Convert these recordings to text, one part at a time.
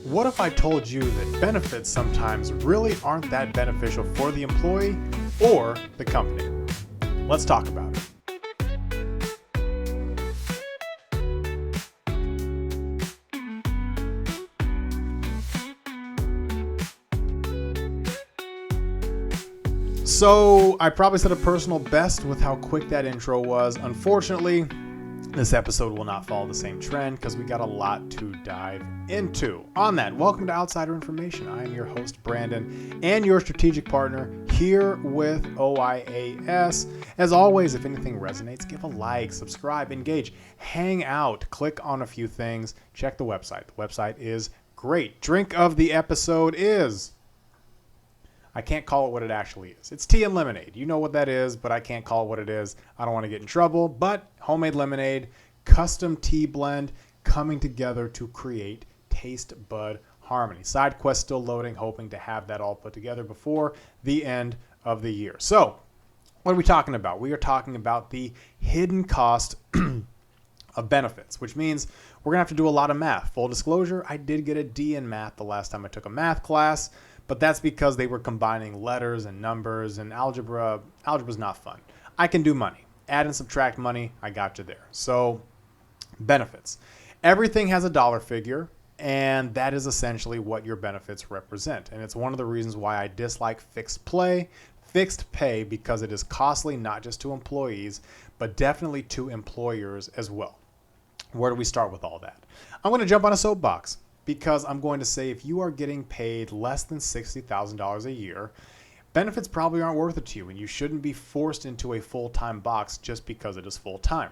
What if I told you that benefits sometimes really aren't that beneficial for the employee or the company? Let's talk about it. So I probably said a personal best with how quick that intro was. Unfortunately, this episode will not follow the same trend because we got a lot to dive into. On that, welcome to Outsider Information. I am your host, Brandon, and your strategic partner here with OIAS. As always, if anything resonates, give a like, subscribe, engage, hang out, click on a few things, check the website. The website is great. Drink of the episode is... I can't call it what it actually is. It's tea and lemonade. You know what that is, but I can't call it what it is. I don't want to get in trouble, but homemade lemonade, custom tea blend, coming together to create taste bud harmony. Side quest still loading, hoping to have that all put together before the end of the year. So what are we talking about? We are talking about the hidden cost of benefits, which means we're going to have to do a lot of math. Full disclosure, I did get a D in math the last time I took a math class. But that's because they were combining letters and numbers, and algebra. Algebra's not fun. I can do money. Add and subtract money, I got you there. So benefits. Everything has a dollar figure, and that is essentially what your benefits represent. And it's one of the reasons why I dislike fixed pay, because it is costly not just to employees, but definitely to employers as well. Where do we start with all that? I'm going to jump on a soapbox, because I'm going to say if you are getting paid less than $60,000 a year, benefits probably aren't worth it to you, and you shouldn't be forced into a full-time box just because it is full-time.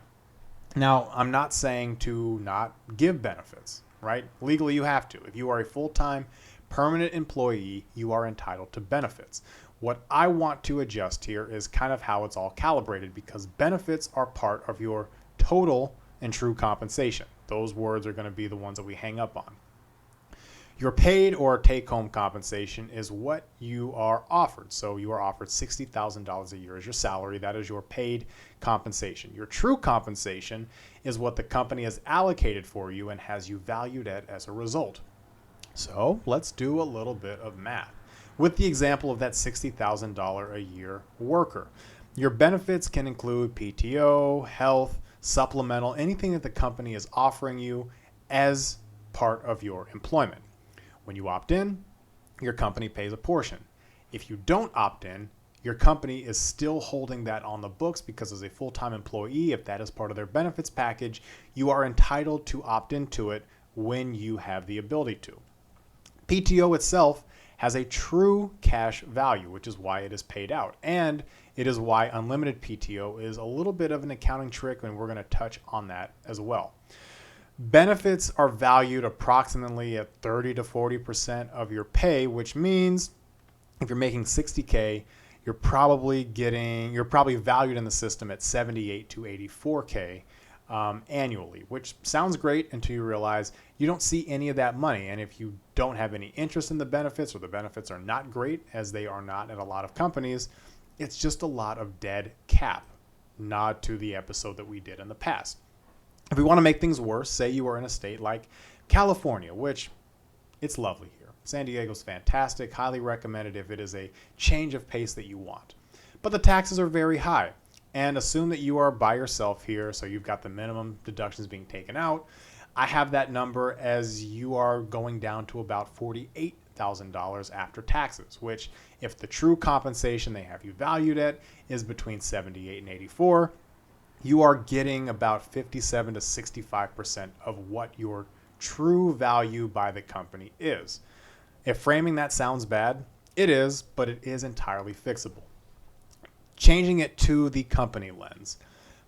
Now, I'm not saying to not give benefits, right? Legally, you have to. If you are a full-time permanent employee, you are entitled to benefits. What I want to adjust here is kind of how it's all calibrated, because benefits are part of your total and true compensation. Those words are going to be the ones that we hang up on. Your paid or take-home compensation is what you are offered. So you are offered $60,000 a year as your salary. That is your paid compensation. Your true compensation is what the company has allocated for you and has you valued at as a result. So let's do a little bit of math. With the example of that $60,000 a year worker, your benefits can include PTO, health, supplemental, anything that the company is offering you as part of your employment. When you opt in, your company pays a portion. If you don't opt in, your company is still holding that on the books, because as a full-time employee, if that is part of their benefits package, you are entitled to opt into it when you have the ability to. PTO itself has a true cash value, which is why it is paid out. And it is why unlimited PTO is a little bit of an accounting trick, and we're going to touch on that as well. Benefits are valued approximately at 30 to 40% of your pay, which means if you're making $60K, you're probably valued in the system at $78 to $84K annually, which sounds great until you realize you don't see any of that money. And if you don't have any interest in the benefits, or the benefits are not great, as they are not at a lot of companies, it's just a lot of dead cap. Nod to the episode that we did in the past. If we want to make things worse, say you are in a state like California, which it's lovely here. San Diego's fantastic, highly recommended if it is a change of pace that you want. But the taxes are very high, and assume that you are by yourself here, so you've got the minimum deductions being taken out. I have that number as you are going down to about $48,000 after taxes, which if the true compensation they have you valued at is between 78 and 84, you are getting about 57 to 65% of what your true value by the company is. If framing that sounds bad, it is, but it is entirely fixable. Changing it to the company lens,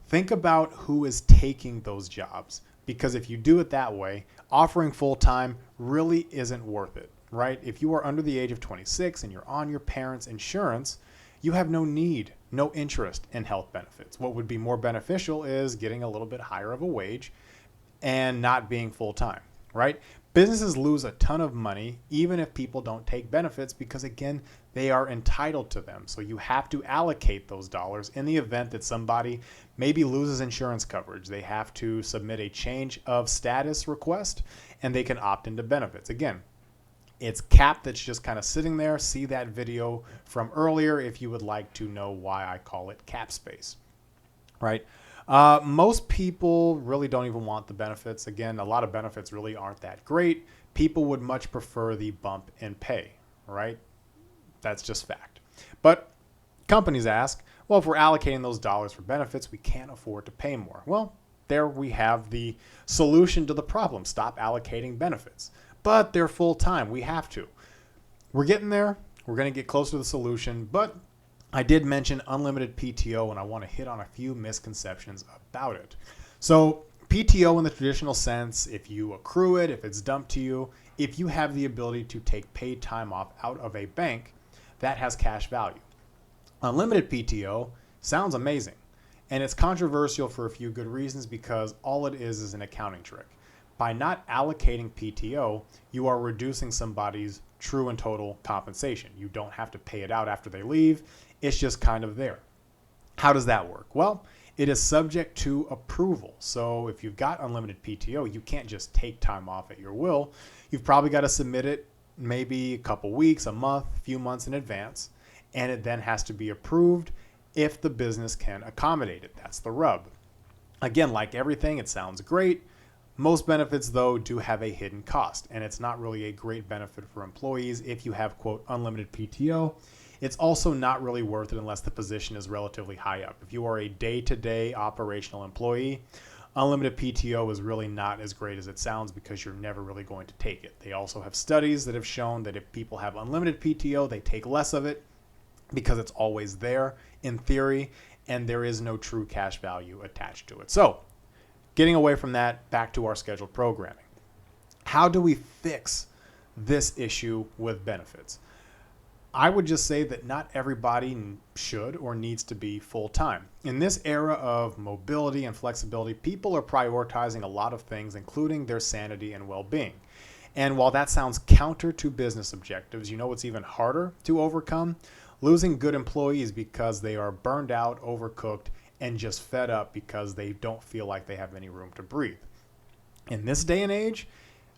think about who is taking those jobs, because if you do it that way, offering full-time really isn't worth it, right? If you are under the age of 26 and you're on your parents' insurance, you have no need, no interest in health benefits. What would be more beneficial is getting a little bit higher of a wage and not being full-time, right? Businesses lose a ton of money even if people don't take benefits, because again, they are entitled to them. So you have to allocate those dollars in the event that somebody maybe loses insurance coverage. They have to submit a change of status request and they can opt into benefits. Again, It's capped, that's just kind of sitting there. See that video from earlier if you would like to know why I call it cap space, right? Most people really don't even want the benefits. Again, a lot of benefits really aren't that great. People would much prefer the bump in pay, right? That's just fact. But companies ask, well, if we're allocating those dollars for benefits, we can't afford to pay more. Well, there we have the solution to the problem. Stop allocating benefits. But they're full time. We have to. We're getting there. We're going to get closer to the solution. But I did mention unlimited PTO, and I want to hit on a few misconceptions about it. So PTO in the traditional sense, if you accrue it, if it's dumped to you, if you have the ability to take paid time off out of a bank, that has cash value. Unlimited PTO sounds amazing, and it's controversial for a few good reasons because all it is an accounting trick. By not allocating PTO, you are reducing somebody's true and total compensation. You don't have to pay it out after they leave. It's just kind of there. How does that work? Well, it is subject to approval. So if you've got unlimited PTO, you can't just take time off at your will. You've probably got to submit it maybe a couple weeks, a month, a few months in advance, and it then has to be approved if the business can accommodate it. That's the rub. Again, like everything, it sounds great. Most benefits, though, do have a hidden cost, and it's not really a great benefit for employees if you have, quote, unlimited PTO. It's also not really worth it unless the position is relatively high up. If you are a day-to-day operational employee, unlimited PTO is really not as great as it sounds because you're never really going to take it. They also have studies that have shown that if people have unlimited PTO, they take less of it because it's always there in theory, and there is no true cash value attached to it. So, getting away from that, back to our scheduled programming. How do we fix this issue with benefits? I would just say that not everybody should or needs to be full-time. In this era of mobility and flexibility, people are prioritizing a lot of things, including their sanity and well-being. And while that sounds counter to business objectives, you know what's even harder to overcome? Losing good employees because they are burned out, overcooked, and just fed up because they don't feel like they have any room to breathe. In this day and age,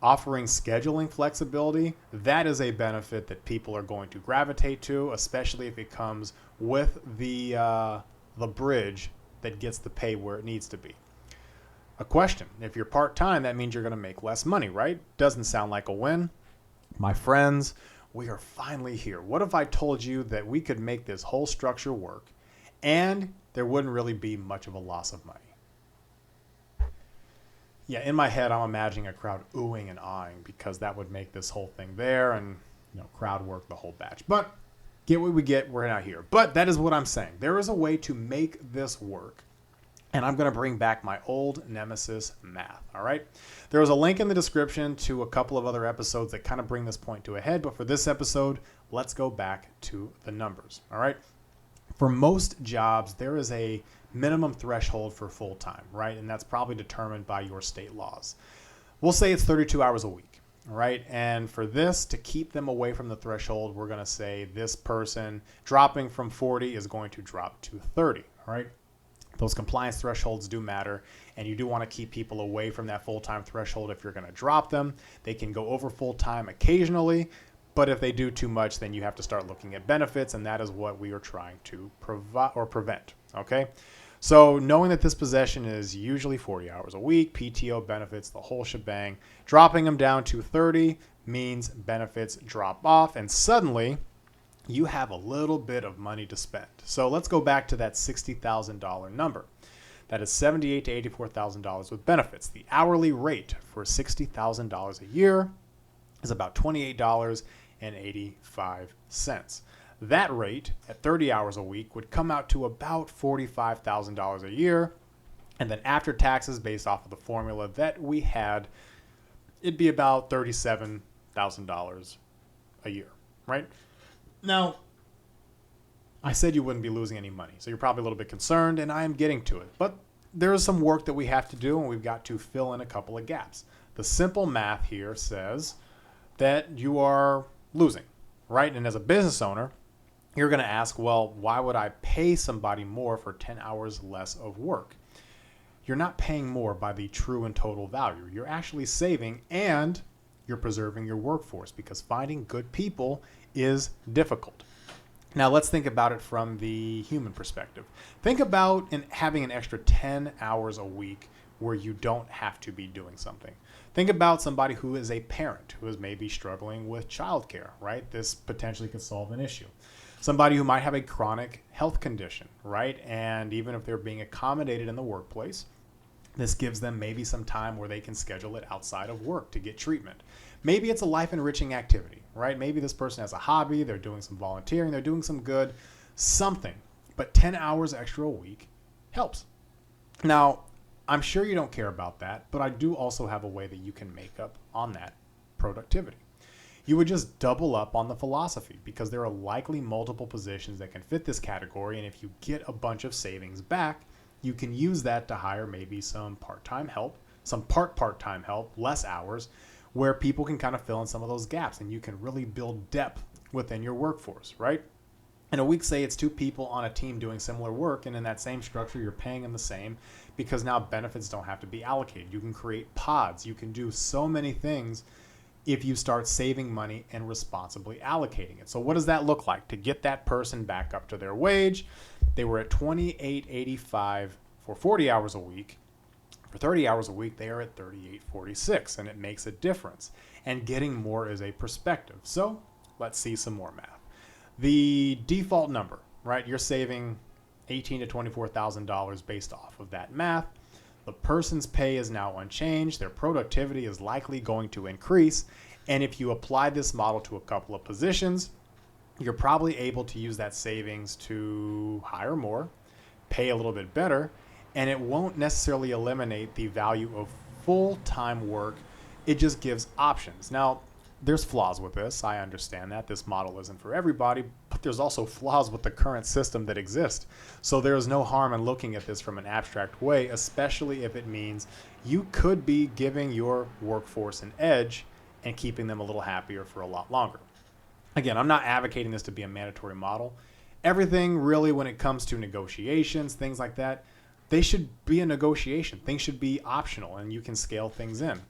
offering scheduling flexibility, that is a benefit that people are going to gravitate to, especially if it comes with the bridge that gets the pay where it needs to be. A question, if you're part-time, that means you're going to make less money, right? Doesn't sound like a win. My friends, we are finally here. What if I told you that we could make this whole structure work and there wouldn't really be much of a loss of money? Yeah, in my head, I'm imagining a crowd oohing and aahing because that would make this whole thing there and, crowd work the whole batch. But get what we get, we're not here. But that is what I'm saying. There is a way to make this work. And I'm going to bring back my old nemesis, math, all right? There is a link in the description to a couple of other episodes that kind of bring this point to a head. But for this episode, let's go back to the numbers, all right? For most jobs, there is a minimum threshold for full-time, right? And that's probably determined by your state laws. We'll say it's 32 hours a week, all right? And for this, to keep them away from the threshold, we're going to say this person dropping from 40 is going to drop to 30, all right? Those compliance thresholds do matter, and you do want to keep people away from that full-time threshold if you're going to drop them. They can go over full-time occasionally, but if they do too much, then you have to start looking at benefits, and that is what we are trying to provide or prevent, okay? So knowing that this possession is usually 40 hours a week, PTO benefits, the whole shebang, dropping them down to 30 means benefits drop off, and suddenly you have a little bit of money to spend. So let's go back to that $60,000 number. That is $78,000 to $84,000 with benefits. The hourly rate for $60,000 a year is about $28.85. That rate at 30 hours a week would come out to about $45,000 a year. And then after taxes, based off of the formula that we had, it'd be about $37,000 a year, right? Now, I said you wouldn't be losing any money, so you're probably a little bit concerned, and I am getting to it. But there is some work that we have to do, and we've got to fill in a couple of gaps. The simple math here says that you are losing, right? And as a business owner, you're going to ask, well, why would I pay somebody more for 10 hours less of work? You're not paying more by the true and total value. You're actually saving, and you're preserving your workforce, because finding good people is difficult. Now let's think about it from the human perspective. Think about having an extra 10 hours a week where you don't have to be doing something. Think about somebody who is a parent who is maybe struggling with childcare, right? This potentially could solve an issue. Somebody who might have a chronic health condition, right? And even if they're being accommodated in the workplace, this gives them maybe some time where they can schedule it outside of work to get treatment. Maybe it's a life-enriching activity, right? Maybe this person has a hobby, they're doing some volunteering, they're doing some good, something. But 10 hours extra a week helps. Now, I'm sure you don't care about that, but I do also have a way that you can make up on that productivity. You would just double up on the philosophy, because there are likely multiple positions that can fit this category, and if you get a bunch of savings back, you can use that to hire maybe some part-time help, some part-time help, less hours, where people can kind of fill in some of those gaps, and you can really build depth within your workforce, right? In a week, say it's 2 people on a team doing similar work, and in that same structure, you're paying them the same, because now benefits don't have to be allocated. You can create pods. You can do so many things if you start saving money and responsibly allocating it. So what does that look like? To get that person back up to their wage, they were at $28.85 for 40 hours a week. For 30 hours a week, they are at $38.46, and it makes a difference. And getting more is a perspective. So let's see some more math. The default number, right? You're saving $18,000 to $24,000 based off of that math. The person's pay is now unchanged. Their productivity is likely going to increase. And if you apply this model to a couple of positions, you're probably able to use that savings to hire more, pay a little bit better, and it won't necessarily eliminate the value of full-time work. It just gives options. Now, there's flaws with this. I understand that. This model isn't for everybody, but there's also flaws with the current system that exists. So there is no harm in looking at this from an abstract way, especially if it means you could be giving your workforce an edge and keeping them a little happier for a lot longer. Again, I'm not advocating this to be a mandatory model. Everything really, when it comes to negotiations, things like that, they should be a negotiation. Things should be optional, and you can scale things in.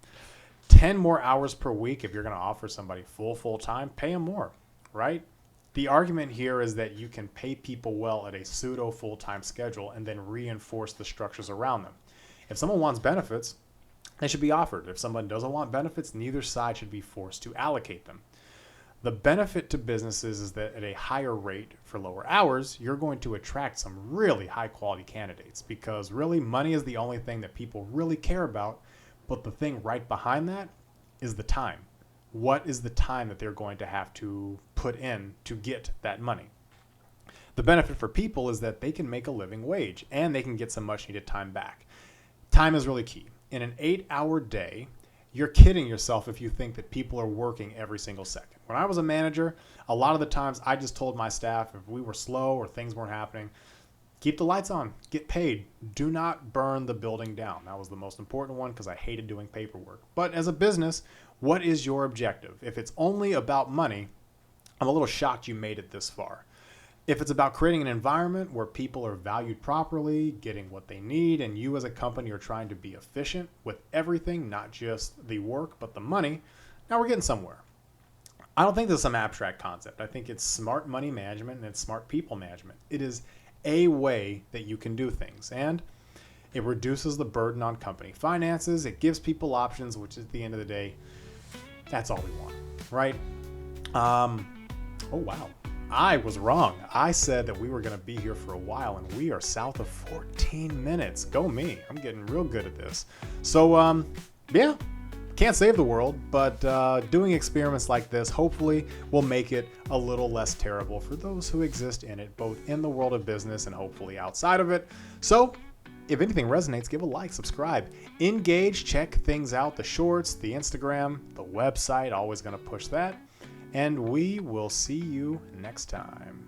10 more hours per week, if you're going to offer somebody full time, pay them more, right? The argument here is that you can pay people well at a pseudo full-time schedule and then reinforce the structures around them. If someone wants benefits, they should be offered. If someone doesn't want benefits, neither side should be forced to allocate them. The benefit to businesses is that at a higher rate for lower hours, you're going to attract some really high-quality candidates, because really money is the only thing that people really care about. But the thing right behind that is the time. What is the time that they're going to have to put in to get that money? The benefit for people is that they can make a living wage and they can get some much needed time back. Time is really key. In an 8-hour day, you're kidding yourself if you think that people are working every single second. When I was a manager, a lot of the times I just told my staff if we were slow or things weren't happening, keep the lights on, get paid. Do not burn the building down. That was the most important one, because I hated doing paperwork. But as a business, what is your objective? If it's only about money, I'm a little shocked you made it this far. If it's about creating an environment where people are valued properly, getting what they need, and you as a company are trying to be efficient with everything, not just the work, but the money, now we're getting somewhere. I don't think this is some abstract concept. I think it's smart money management and it's smart people management. It is a way that you can do things, and it reduces the burden on company finances. It gives people options, which at the end of the day, that's all we want, right? Oh wow, I was wrong. I said that we were going to be here for a while, and we are south of 14 minutes. Go me. I'm getting real good at this. So yeah, can't save the world, but doing experiments like this hopefully will make it a little less terrible for those who exist in it, both in the world of business and hopefully outside of it. So if anything resonates, give a like, subscribe, engage, check things out, the shorts, the Instagram, the website, always going to push that. And we will see you next time.